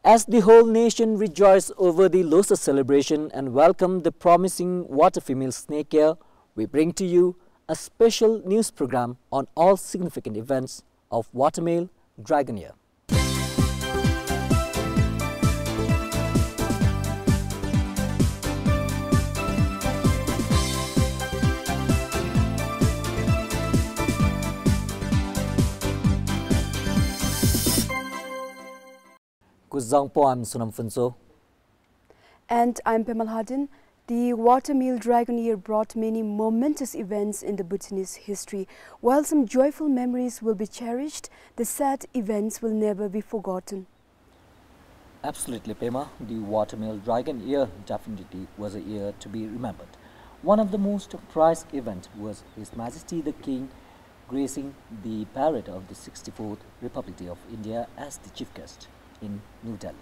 As the whole nation rejoiced over the Losar celebration and welcomed the promising water female snake year, we bring to you a special news program on all significant events of watermale dragon year. I'm Sunam Funso. And I'm Pemal Hardin. The watermale dragon year brought many momentous events in the Bhutanese history. While some joyful memories will be cherished, the sad events will never be forgotten. Absolutely, Pema. The watermale dragon year definitely was a year to be remembered. One of the most prized events was His Majesty the King gracing the parade of the 64th Republic Day of India as the chief guest in New Delhi.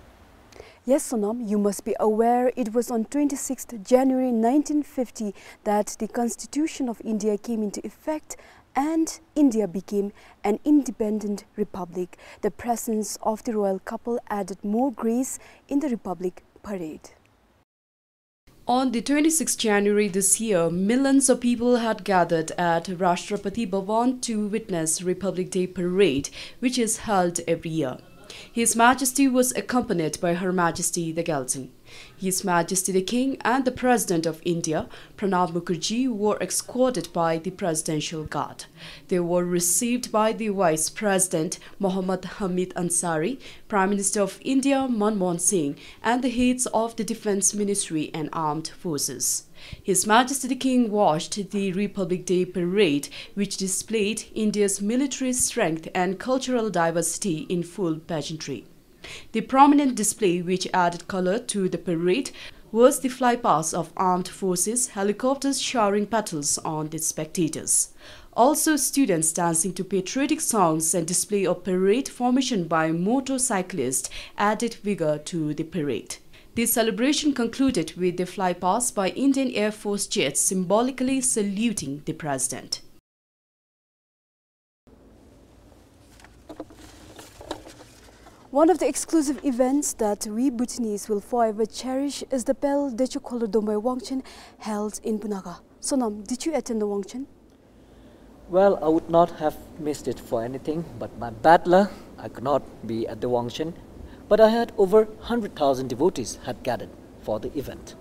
Yes, Sonam, you must be aware it was on 26th January 1950 that the Constitution of India came into effect and India became an independent republic. The presence of the royal couple added more grace in the Republic parade. On the 26th January this year, millions of people had gathered at Rashtrapati Bhavan to witness Republic Day parade, which is held every year. His Majesty was accompanied by Her Majesty the Galson. His Majesty the King and the President of India, Pranab Mukherjee, were escorted by the Presidential Guard. They were received by the Vice President Mohammad Hamid Ansari, Prime Minister of India Manmohan Singh, and the heads of the Defence Ministry and Armed Forces. His Majesty the King watched the Republic Day parade, which displayed India's military strength and cultural diversity in full pageantry. The prominent display which added color to the parade was the flypast of armed forces, helicopters showering petals on the spectators. Also, students dancing to patriotic songs and display of parade formation by motorcyclists added vigor to the parade. The celebration concluded with the flypast by Indian Air Force jets symbolically saluting the President. One of the exclusive events that we Bhutanese will forever cherish is the Pel Decho Kholodombai Wangchen held in Bunaga. Sonam, did you attend the Wangchen? Well, I would not have missed it for anything, but my bad luck, I could not be at the Wangchen. But I heard over 100,000 devotees had gathered for the event.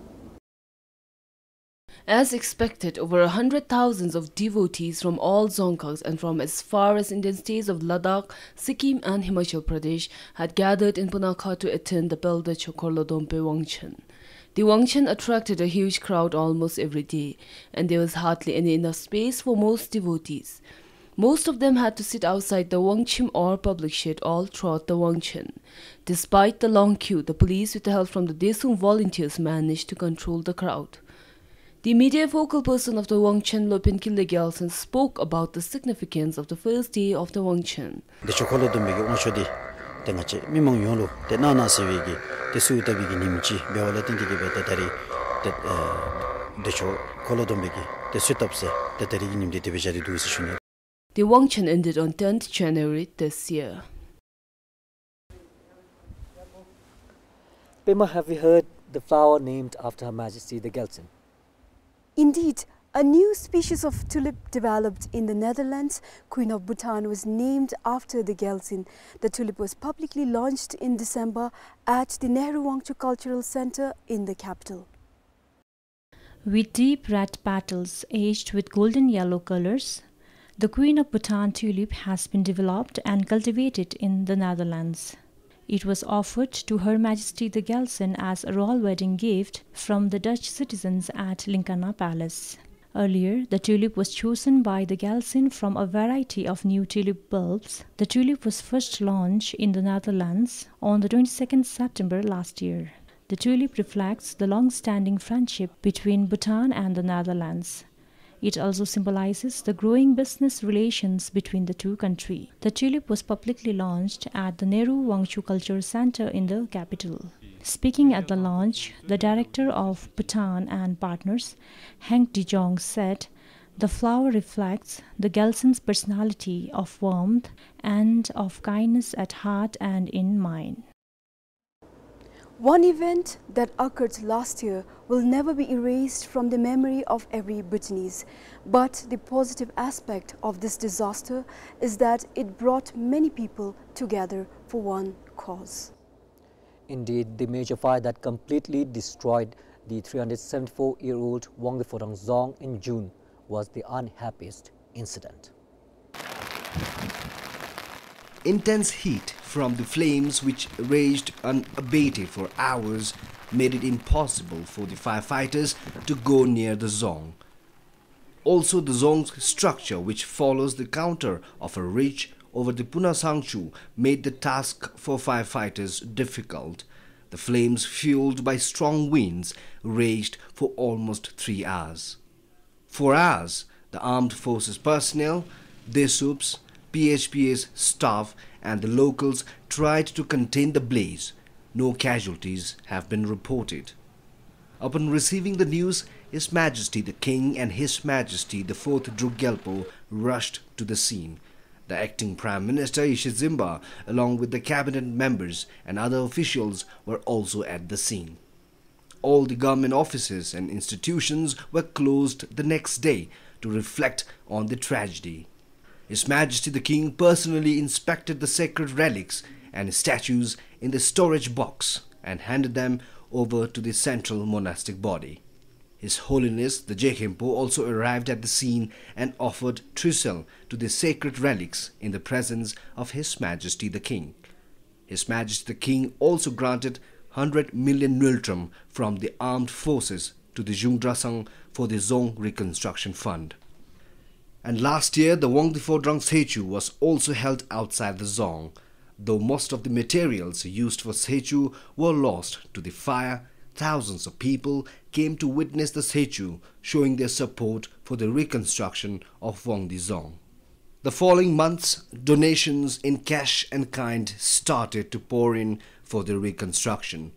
As expected, over 100,000 of devotees from all Dzongkhas and from as far as Indian states of Ladakh, Sikkim and Himachal Pradesh had gathered in Punakha to attend the Pel Decho Kholodombai Wangchen. The Wangchen attracted a huge crowd almost every day, and there was hardly any enough space for most devotees. Most of them had to sit outside the Wangchim or public shed all throughout the Wangchen. Despite the long queue, the police with the help from the Desung volunteers managed to control the crowd. The media focal person of the Wangchen, Lopin Khilde Gyaltsen, spoke about the significance of the first day of the Wangchen. The Wangchen ended on 10th January this year. Pema, have you heard the flower named after Her Majesty the Galson? Indeed, a new species of tulip developed in the Netherlands. Queen of Bhutan was named after the Galson. The tulip was publicly launched in December at the Nehru Wangchu Cultural Center in the capital. With deep red petals edged with golden yellow colors, the Queen of Bhutan tulip has been developed and cultivated in the Netherlands. It was offered to Her Majesty the Galson as a royal wedding gift from the Dutch citizens at Lincana Palace. Earlier, the tulip was chosen by the Galson from a variety of new tulip bulbs. The tulip was first launched in the Netherlands on the 22nd September last year. The tulip reflects the long-standing friendship between Bhutan and the Netherlands. It also symbolizes the growing business relations between the two countries. The tulip was publicly launched at the Nehru Wangchu Culture Center in the capital. Speaking at the launch, the director of Bhutan and Partners, Henk de Jong, said, "The flower reflects the Galson's personality of warmth and of kindness at heart and in mind." One event that occurred last year will never be erased from the memory of every Bhutanese. But the positive aspect of this disaster is that it brought many people together for one cause. Indeed, the major fire that completely destroyed the 374-year-old Wongdephodong Zong in June was the unhappiest incident. Intense heat from the flames, which raged unabated for hours, made it impossible for the firefighters to go near the Zong. Also, the Zong's structure, which follows the counter of a ridge over the Punah Sangchu, made the task for firefighters difficult. The flames, fueled by strong winds, raged for almost 3 hours. For hours, the armed forces personnel, DSUPs, PHPA's staff and the locals tried to contain the blaze. No casualties have been reported. Upon receiving the news, His Majesty the King and His Majesty the 4th Druk Gyalpo rushed to the scene. The acting Prime Minister Ishizimba, along with the cabinet members and other officials, were also at the scene. All the government offices and institutions were closed the next day to reflect on the tragedy. His Majesty the King personally inspected the sacred relics and statues in the storage box and handed them over to the central monastic body. His Holiness the Jekhempo also arrived at the scene and offered trisel to the sacred relics in the presence of His Majesty the King. His Majesty the King also granted 100 million Nultrum from the armed forces to the Jungdrasang for the Zong Reconstruction Fund. And last year, the Wongdephodong Sechu was also held outside the Zong. Though most of the materials used for Sechu were lost to the fire, thousands of people came to witness the Sechu, showing their support for the reconstruction of Wongdi Zong. The following months, donations in cash and kind started to pour in for the reconstruction.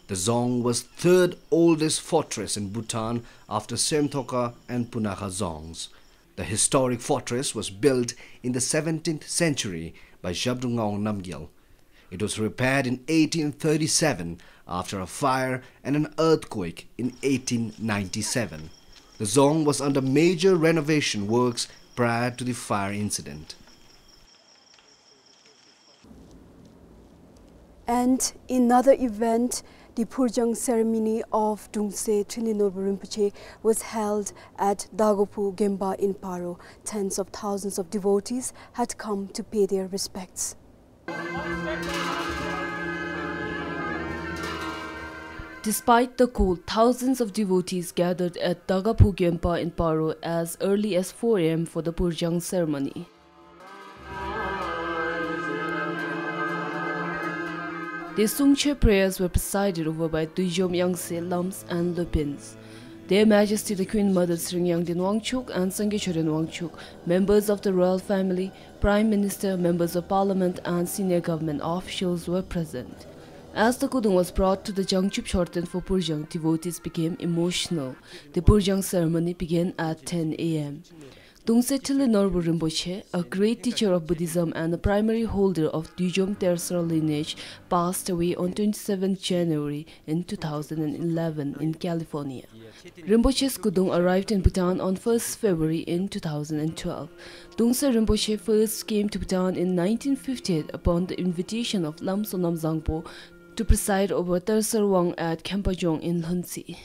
The Zong was third oldest fortress in Bhutan after Semthoka and Punakha Zongs. The historic fortress was built in the 17th century by Zhabdrung Namgyal. It was repaired in 1837 after a fire and an earthquake in 1897. The Zong was under major renovation works prior to the fire incident. And in another event, the Purjang ceremony of Dungse Trinilorbu Rinpoche was held at Dagopu Gemba in Paro. Tens of thousands of devotees had come to pay their respects. Despite the cold, thousands of devotees gathered at Dagapu Gempa in Paro as early as 4 a.m. for the Purjang ceremony. The Sungche prayers were presided over by Duijom Yangse, Lams and Lupins. Their Majesty the Queen Mother Sring Yangdin Wangchuk and Sangyechoren Wangchuk, members of the royal family, Prime Minister, members of Parliament and senior government officials were present. As the Kudung was brought to the Jangchup Shorten for Purjang, devotees became emotional. The Purjang ceremony began at 10 a.m. Dungse Trinilorbu Rinpoche, a great teacher of Buddhism and a primary holder of Duijom Tersar lineage, passed away on 27 January in 2011 in California. Rinpoche's Kudung arrived in Bhutan on 1st February in 2012. Dungse Rinpoche first came to Bhutan in 1958 upon the invitation of Lam Sonam Zangpo to preside over Tersar Wang at Kempajong in Hunsi.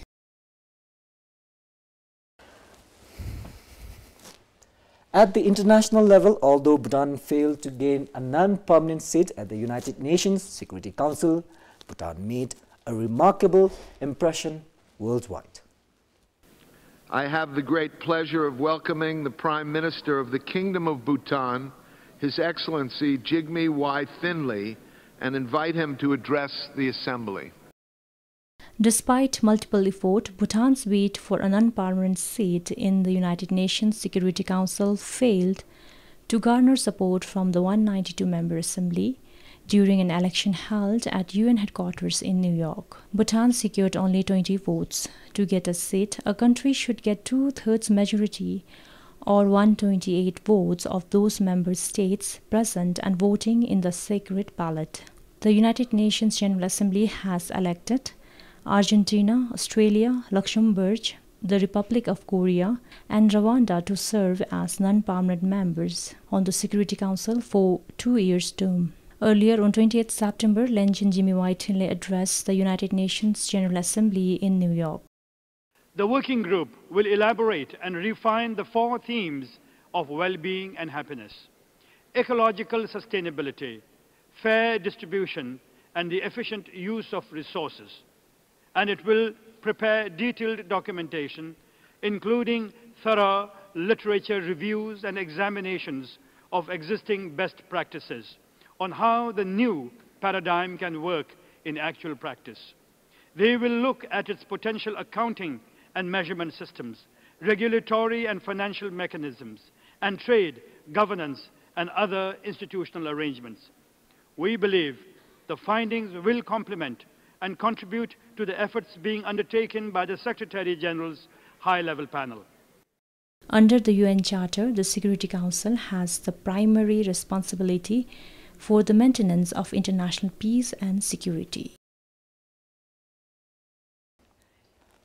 At the international level, although Bhutan failed to gain a non-permanent seat at the United Nations Security Council, Bhutan made a remarkable impression worldwide. I have the great pleasure of welcoming the Prime Minister of the Kingdom of Bhutan, His Excellency Jigme Y. Thinley, and invite him to address the Assembly. Despite multiple efforts, Bhutan's bid for a non-permanent seat in the United Nations Security Council failed to garner support from the 192-member Assembly during an election held at UN headquarters in New York. Bhutan secured only 20 votes. To get a seat, a country should get 2/3 majority or 128 votes of those member states present and voting in the secret ballot. The United Nations General Assembly has elected Argentina, Australia, Luxembourg, the Republic of Korea, and Rwanda to serve as non-permanent members on the Security Council for 2 years term. Earlier on 28 September, Lenchen Jimmy Whiteley addressed the United Nations General Assembly in New York. The working group will elaborate and refine the 4 themes of well-being and happiness: ecological sustainability, fair distribution, and the efficient use of resources. And it will prepare detailed documentation, including thorough literature reviews and examinations of existing best practices on how the new paradigm can work in actual practice. They will look at its potential accounting and measurement systems, regulatory and financial mechanisms, and trade, governance, and other institutional arrangements. We believe the findings will complement and contribute to the efforts being undertaken by the Secretary General's high-level panel. Under the UN Charter, the Security Council has the primary responsibility for the maintenance of international peace and security.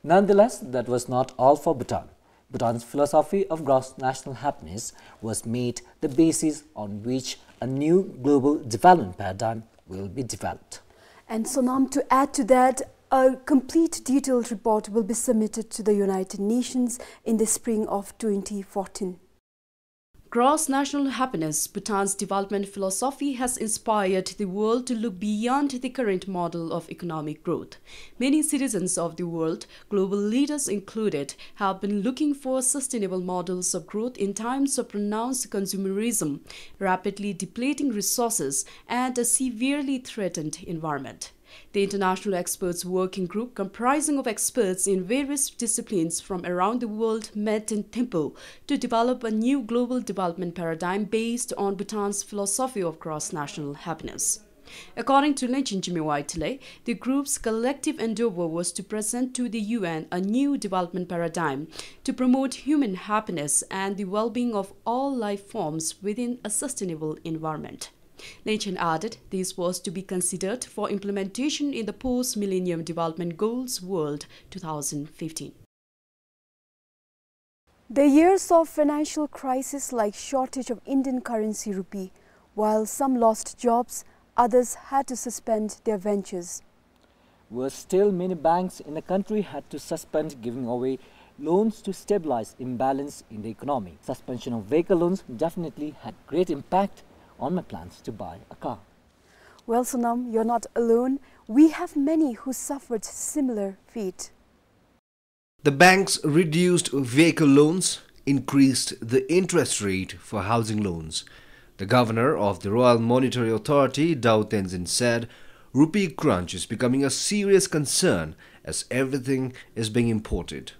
Nonetheless, that was not all for Bhutan. Bhutan's philosophy of gross national happiness was made the basis on which a new global development paradigm will be developed. And Sonam, to add to that, a complete detailed report will be submitted to the United Nations in the spring of 2014. Gross national happiness, Bhutan's development philosophy, has inspired the world to look beyond the current model of economic growth. Many citizens of the world, global leaders included, have been looking for sustainable models of growth in times of pronounced consumerism, rapidly depleting resources, and a severely threatened environment. The International Experts Working Group, comprising of experts in various disciplines from around the world, met in Thimphu to develop a new global development paradigm based on Bhutan's philosophy of gross-national happiness. According to Lenchen Jimmy Whiteley, the group's collective endeavor was to present to the UN a new development paradigm to promote human happiness and the well-being of all life forms within a sustainable environment. Lenchen added this was to be considered for implementation in the Post-Millennium Development Goals World 2015. The years of financial crisis like shortage of Indian currency rupee, while some lost jobs, others had to suspend their ventures. Were still many banks in the country had to suspend giving away loans to stabilize imbalance in the economy. Suspension of vehicle loans definitely had great impact on my plans to buy a car. Well, Sonam, you're not alone. We have many who suffered similar fate. The banks reduced vehicle loans, increased the interest rate for housing loans. The governor of the Royal Monetary Authority, Daw Tenzin, said rupee crunch is becoming a serious concern as everything is being imported.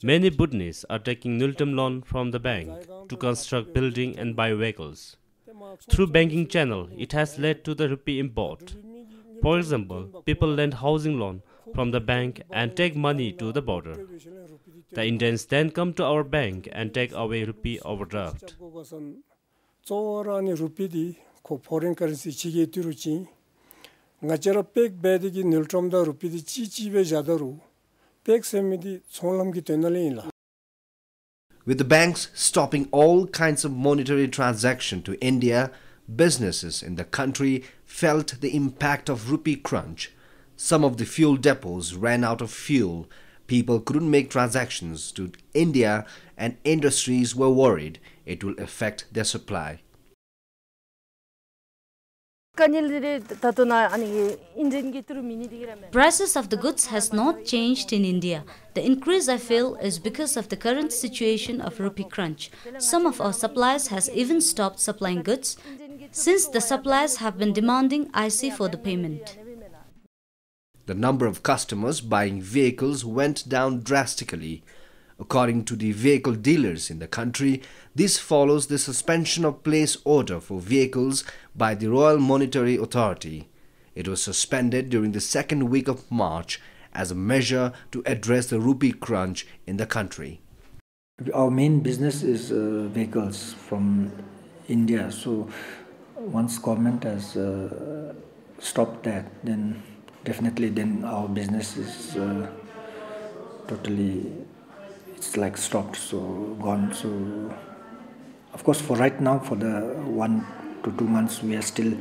Many Bhutanese are taking nil-term loan from the bank to construct building and buy vehicles. Through banking channel, it has led to the rupee import. For example, people lend housing loan from the bank and take money to the border. The Indians then come to our bank and take away rupee overdraft. With the banks stopping all kinds of monetary transaction to India, businesses in the country felt the impact of rupee crunch. Some of the fuel depots ran out of fuel. People couldn't make transactions to India, and industries were worried it will affect their supply. Prices of the goods has not changed in India. The increase, I feel, is because of the current situation of rupee crunch. Some of our suppliers has even stopped supplying goods since the suppliers have been demanding IC for the payment. The number of customers buying vehicles went down drastically. According to the vehicle dealers in the country, this follows the suspension of place order for vehicles by the Royal Monetary Authority. It was suspended during the second week of March as a measure to address the rupee crunch in the country. Our main business is vehicles from India, so once government has stopped that, then definitely our business is totally, it's like stopped, so gone. So of course for right now, for the 1 to 2 months, we are still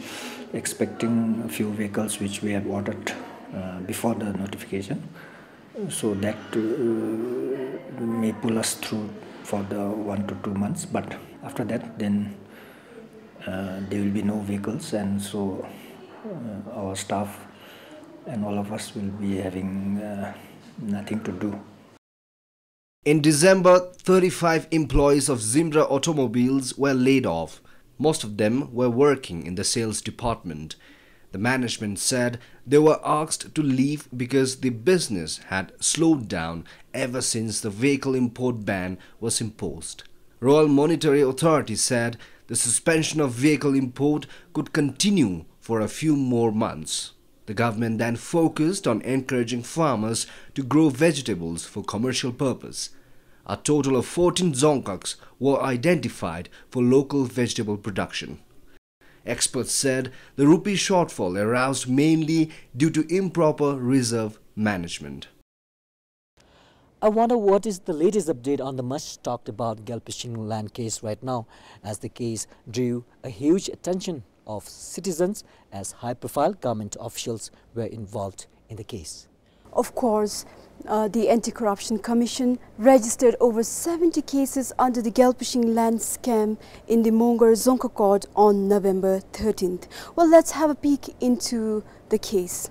expecting a few vehicles which we had ordered before the notification, so that may pull us through for the 1 to 2 months, but after that then there will be no vehicles, and so our staff and all of us will be having nothing to do. In December, 35 employees of Zimbra Automobiles were laid off. Most of them were working in the sales department. The management said they were asked to leave because the business had slowed down ever since the vehicle import ban was imposed. Royal Monetary Authority said the suspension of vehicle import could continue for a few more months. The government then focused on encouraging farmers to grow vegetables for commercial purpose. A total of 14 dzongkhas were identified for local vegetable production. Experts said the rupee shortfall aroused mainly due to improper reserve management. I wonder what is the latest update on the much talked about Gelpishing land case right now, as the case drew a huge attention of citizens as high-profile government officials were involved in the case. Of course, the Anti-Corruption Commission registered over 70 cases under the Gelpishing land scam in the Mongar Dzongkha court on November 13th. Well, let's have a peek into the case.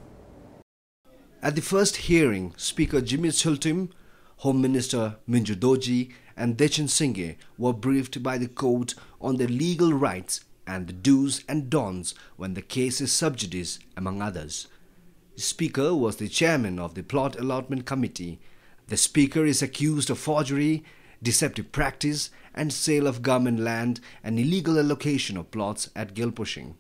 At the first hearing, Speaker Jimmy Chultim, Home Minister Minju Doji and Dechan Singhe were briefed by the court on their legal rights and the do's and don'ts when the case is sub judice, among others. The Speaker was the chairman of the Plot Allotment Committee. The Speaker is accused of forgery, deceptive practice and sale of government land and illegal allocation of plots at Gelpishing.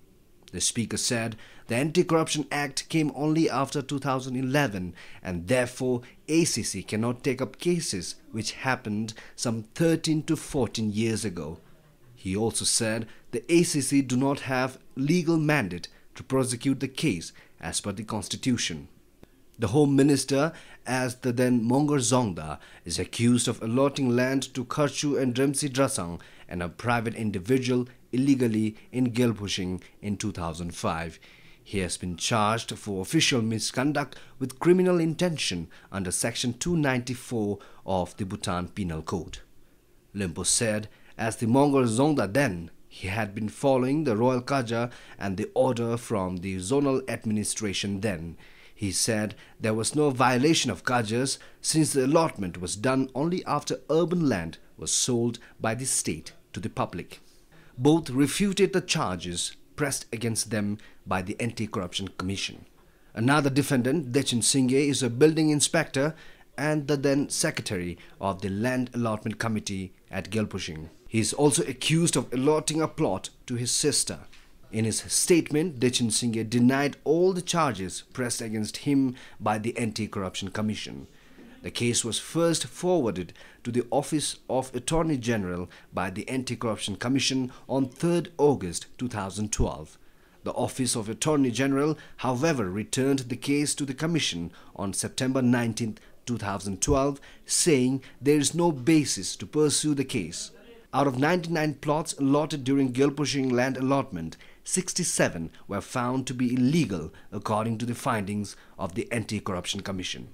The Speaker said the Anti-Corruption Act came only after 2011 and therefore ACC cannot take up cases which happened some 13 to 14 years ago. He also said the ACC do not have legal mandate to prosecute the case as per the Constitution. The Home Minister, as the then Mongar Zongda, is accused of allotting land to Kharchu and Dremsi Drasang and a private individual illegally in Gelpishing in 2005. He has been charged for official misconduct with criminal intention under Section 294 of the Bhutan Penal Code. Limpo said, as the Mongar Zongda then, he had been following the Royal Kaja and the order from the zonal administration then. He said there was no violation of Kajas since the allotment was done only after urban land was sold by the state to the public. Both refuted the charges pressed against them by the Anti-Corruption Commission. Another defendant, Dechan Singhe, is a building inspector and the then secretary of the Land Allotment Committee at Gelpishing. He is also accused of allotting a plot to his sister. In his statement, Dechan Singhe denied all the charges pressed against him by the Anti-Corruption Commission. The case was first forwarded to the Office of Attorney General by the Anti-Corruption Commission on 3rd August 2012. The Office of Attorney General, however, returned the case to the Commission on September 19, 2012, saying there is no basis to pursue the case. Out of 99 plots allotted during Gelpishing land allotment, 67 were found to be illegal according to the findings of the Anti-Corruption Commission.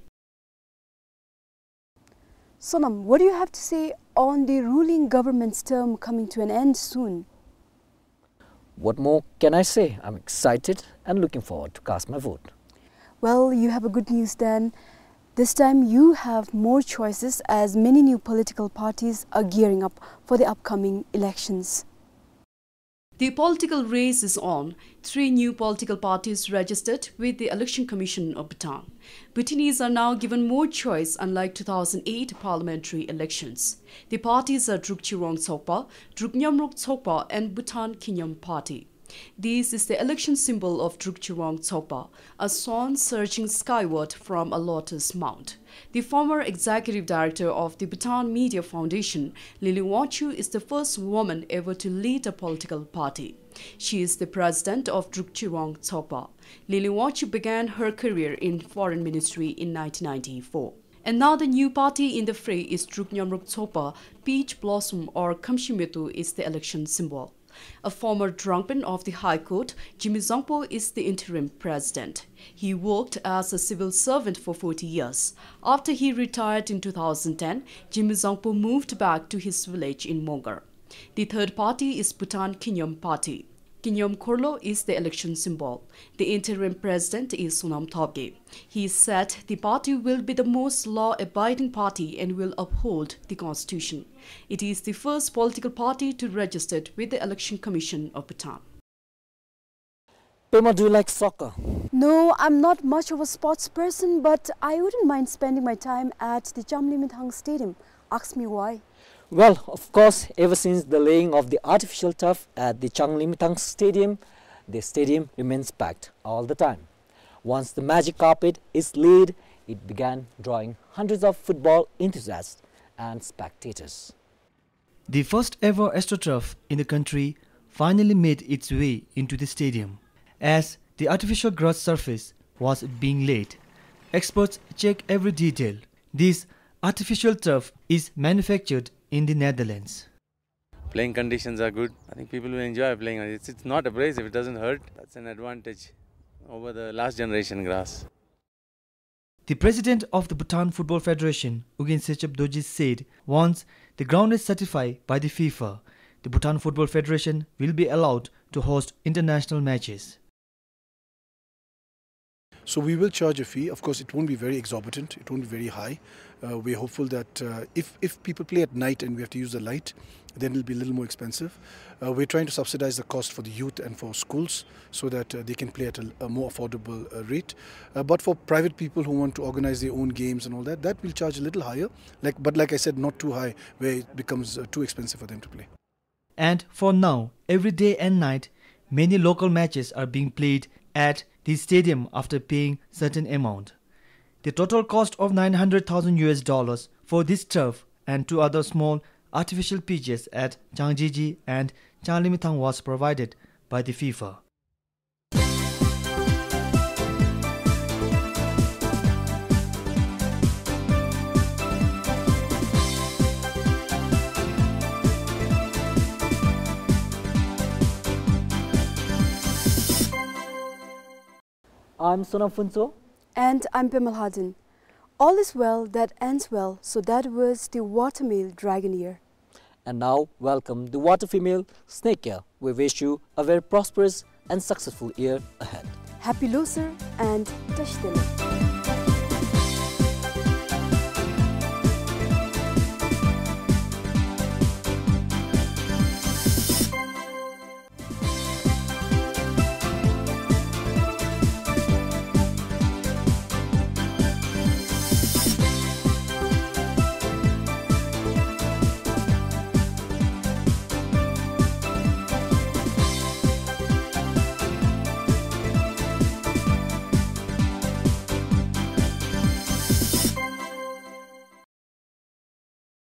Sonam, what do you have to say on the ruling government's term coming to an end soon? What more can I say? I'm excited and looking forward to cast my vote. Well, you have a good news then. This time you have more choices as many new political parties are gearing up for the upcoming elections. The political race is on. 3 new political parties registered with the Election Commission of Bhutan. Bhutanese are now given more choice unlike 2008 parliamentary elections. The parties are Druk Chirong Tsokpa, Druk Nyamruk Tsokpa and Bhutan Kinyam Party. This is the election symbol of Drukgyal Dzongpa, a swan surging skyward from a lotus mount. The former executive director of the Bhutan Media Foundation, Lili Wachu, is the first woman ever to lead a political party. She is the president of Drukgyal Dzongpa. Lili Wachu began her career in foreign ministry in 1994. And now the new party in the fray is Drukgyal Dzongpa. Peach Blossom or Kamshimetu is the election symbol. A former drungpen of the High Court, Jimmy Zongpo is the interim president. He worked as a civil servant for 40 years. After he retired in 2010, Jimmy Zongpo moved back to his village in Mongar. The third party is Bhutan Kinyom Party. Kinyom Korlo is the election symbol. The interim president is Sonam Thobge. He said the party will be the most law-abiding party and will uphold the constitution. It is the first political party to register with the Election Commission of Bhutan. Pema, do you like soccer? No, I'm not much of a sports person, but I wouldn't mind spending my time at the Chamlimithang Stadium. Ask me why. Well, of course, ever since the laying of the artificial turf at the Chamlimithang Stadium, the stadium remains packed all the time. Once the magic carpet is laid, it began drawing hundreds of football enthusiasts and spectators. The first ever AstroTurf in the country finally made its way into the stadium. As the artificial grass surface was being laid, experts check every detail. This artificial turf is manufactured in the Netherlands. Playing conditions are good. I think people will enjoy playing. It's not abrasive, it doesn't hurt. That's an advantage over the last generation grass. The president of the Bhutan Football Federation, Ugin Sechep Doji, said once the ground is certified by the FIFA, the Bhutan Football Federation will be allowed to host international matches. So we will charge a fee. Of course, it won't be very exorbitant. It won't be very high. We're hopeful that if people play at night and we have to use the light, then it'll be a little more expensive. We're trying to subsidize the cost for the youth and for schools so that they can play at a more affordable rate. But for private people who want to organize their own games and all that, that will charge a little higher. But like I said, not too high where it becomes too expensive for them to play. And for now, every day and night, many local matches are being played at the stadium after paying certain amount. The total cost of $900,000 for this turf and two other small artificial pitches at Changjiji and Chamlimithang was provided by the FIFA. I'm Sonam Phunso. And I'm Pemal Hadin. All is well that ends well, so that was the watermeal dragon year. And now, welcome the water female snake year. We wish you a very prosperous and successful year ahead. Happy Losar and Tashdele.